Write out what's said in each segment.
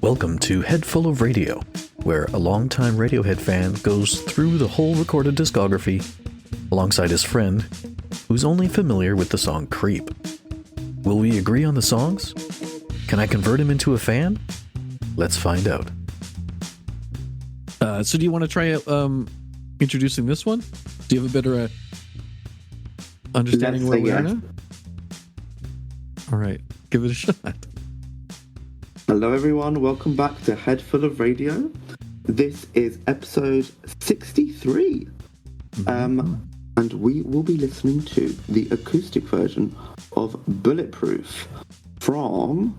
Welcome to Head Full of Radio, where a longtime Radiohead fan goes through the whole recorded discography alongside his friend, who's only familiar with the song Creep. Will we agree on the songs? Can I convert him into a fan? Let's find out. So do you want to try introducing this one? Do you have a better understanding where we are now? All right, give it a shot. Hello everyone, welcome back to Head Full of Radio. This is episode 63. And we will be listening to the acoustic version of Bulletproof from,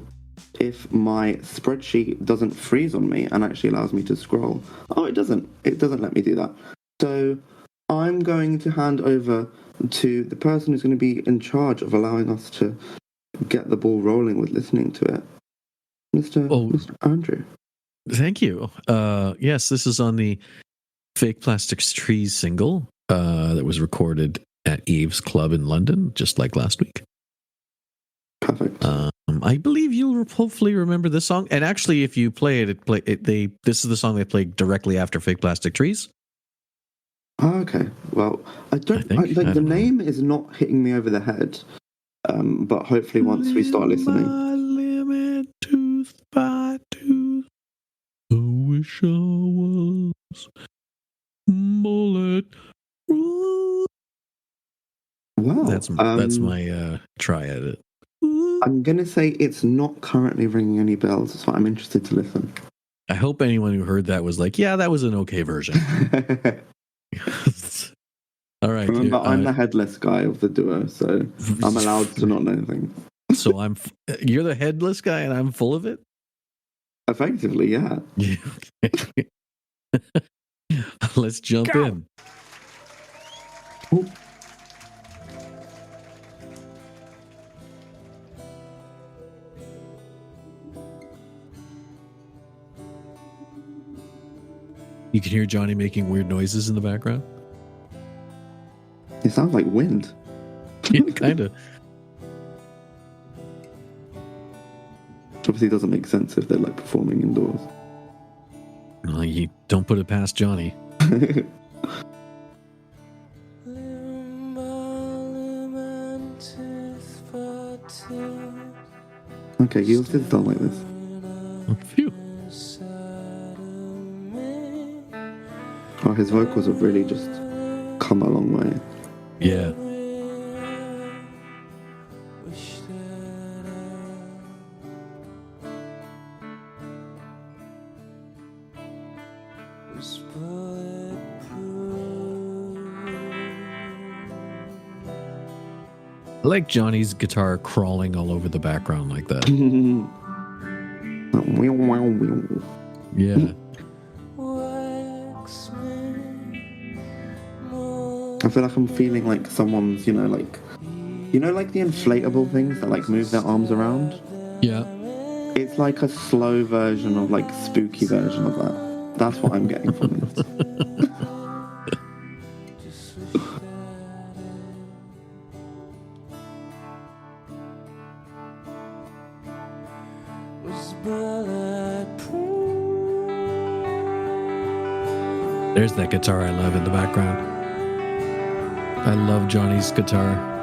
if my spreadsheet doesn't freeze on me and actually allows me to scroll. Oh, it doesn't let me do that. So I'm going to hand over to the person who's going to be in charge of allowing us to get the ball rolling with listening to it. Mr. Andrew. Thank you. Yes, this is on the Fake Plastics Trees single that was recorded at Eve's Club in London, just like last week. Perfect. I believe you'll hopefully remember this song. And actually, if you play it, this is the song they played directly after Fake Plastic Trees. Oh, okay. Well, the name is not hitting me over the head. But hopefully once we start listening. Tooth by tooth, I wish I was bulletproof. Wow, that's my try at it. I'm gonna say it's not currently ringing any bells, so I'm interested to listen. I hope anyone who heard that was like, yeah, that was an okay version. All right. Remember, I'm the headless guy of the duo, so I'm allowed to not know anything. So you're the headless guy and I'm full of it? Effectively, yeah. Okay. Let's jump in. Ooh. You can hear Johnny making weird noises in the background. It sounds like wind. Yeah, kind of. Obviously, it doesn't make sense if they're like performing indoors. Well, you don't put it past Johnny. Okay, you also sound like this. Phew. Oh, his vocals have really just come a long way. Yeah. I like Johnny's guitar crawling all over the background like that. Yeah. I feel like I'm feeling like someone's, like the inflatable things that like move their arms around. Yeah. It's like a slow version of like spooky version of that. That's what I'm getting from this. There's that guitar I love in the background. I love Johnny's guitar.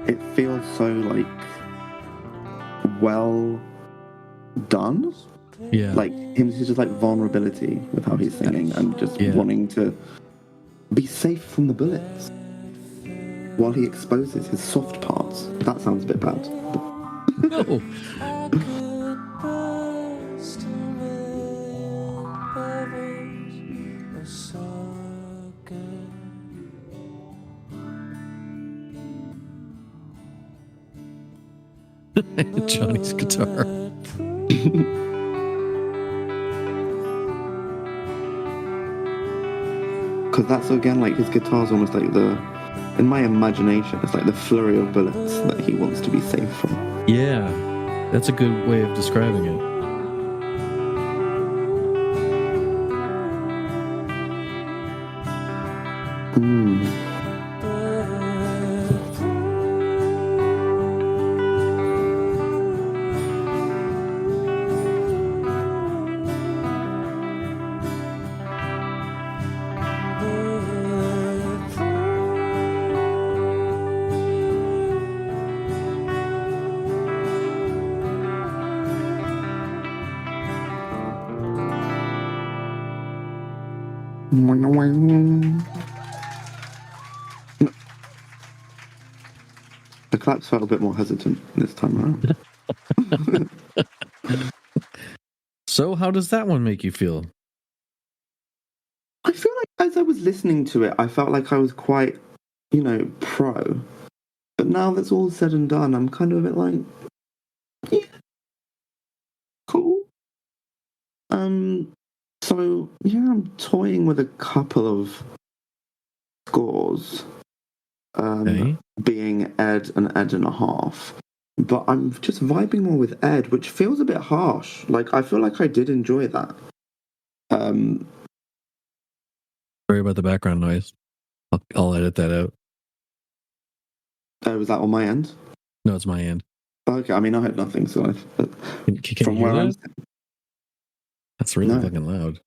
It feels so like well done. Yeah. Like him, he's just like vulnerability with how he's singing and just wanting to be safe from the bullets while he exposes his soft parts. That sounds a bit bad. No. Johnny's guitar. Because that's again like his guitar's almost like in my imagination, it's like the flurry of bullets that he wants to be safe from. Yeah, that's a good way of describing it. The claps felt a bit more hesitant this time around. So, how does that one make you feel? I feel like as I was listening to it, I felt like I was quite, pro. But now that's all said and done, I'm kind of a bit like, yeah, cool. So yeah, I'm toying with a couple of scores. Okay. Being Ed and Ed and a half. But I'm just vibing more with Ed, which feels a bit harsh. Like, I feel like I did enjoy that. Sorry about the background noise. I'll edit that out. Was that on my end? No, it's my end. Okay, I mean, I heard nothing, so Can from you where hear I'm... that? That's really No. fucking loud.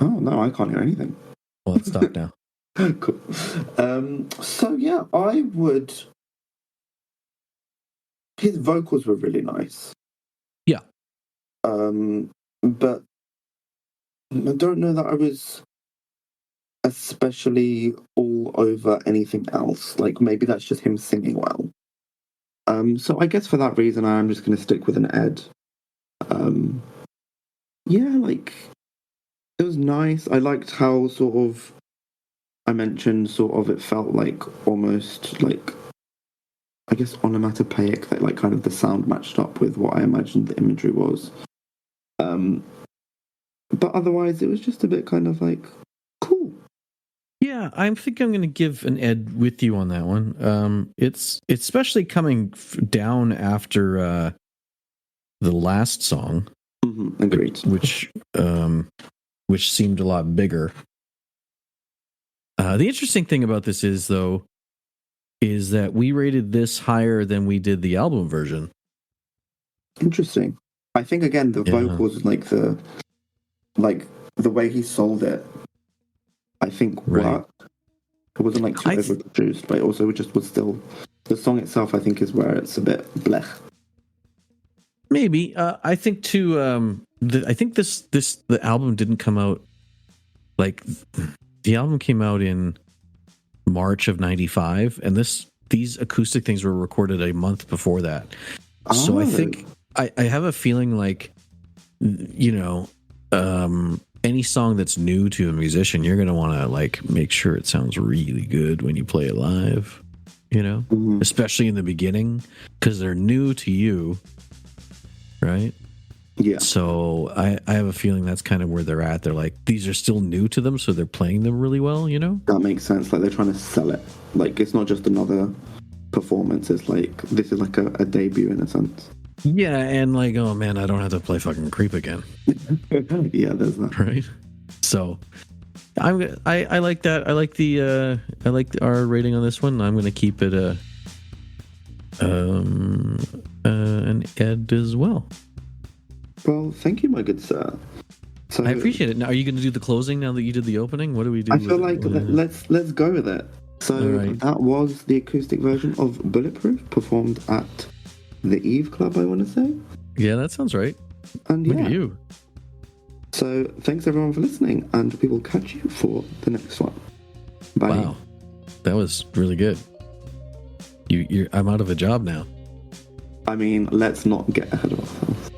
Oh, no, I can't hear anything. Well, let's stop now. Cool. So, yeah, I would... His vocals were really nice. Yeah. But I don't know that I was especially all over anything else. Like, maybe that's just him singing well. So I guess for that reason, I'm just going to stick with an Ed. Yeah, like, it was nice. I liked how sort of, I mentioned sort of it felt like almost like, I guess, onomatopoeic, that like kind of the sound matched up with what I imagined the imagery was. But otherwise, it was just a bit kind of like, cool. Yeah, I think I'm going to give an Ed with you on that one. It's especially coming down after the last song, agreed. which seemed a lot bigger. The interesting thing about this is that we rated this higher than we did the album version. Interesting. I think again the vocals, like the way he sold it, I think worked. It wasn't like too overproduced, but it also just was still, the song itself I think is where it's a bit blech. Maybe I think too. I think the album didn't come out, like, the album came out in March of '95, and these acoustic things were recorded a month before that. So I think I have a feeling like, any song that's new to a musician, you're gonna want to like make sure it sounds really good when you play it live. Especially in the beginning, because they're new to you. Right? Yeah. So I have a feeling that's kind of where they're at. They're like, these are still new to them, so they're playing them really well, That makes sense. Like, they're trying to sell it. Like, it's not just another performance. It's like, this is like a debut in a sense. Yeah, and like, oh man, I don't have to play fucking Creep again. Yeah, there's that. Right? So I like that. I like our rating on this one. I'm gonna keep it an Ed as well. Well, thank you, my good sir. So I appreciate it. Now, are you going to do the closing now that you did the opening? What do we do? I feel like let's go with it. So that was the acoustic version of Bulletproof, performed at the Eve Club, I want to say. Yeah, that sounds right. And Look at you. So thanks everyone for listening, and we will catch you for the next one. Bye. Wow, that was really good. I'm out of a job now. I mean, let's not get ahead of ourselves.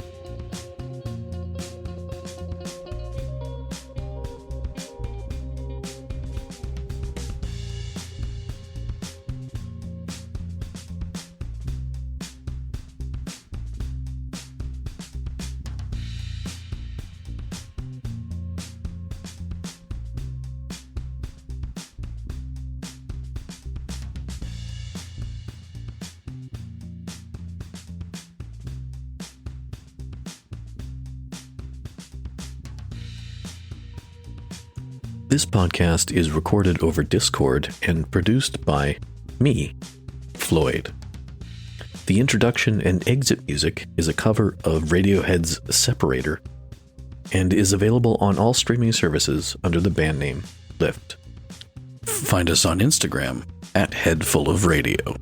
This podcast is recorded over Discord and produced by me, Floyd. The introduction and exit music is a cover of Radiohead's Separator and is available on all streaming services under the band name Lift. Find us on Instagram @HeadFullOfRadio.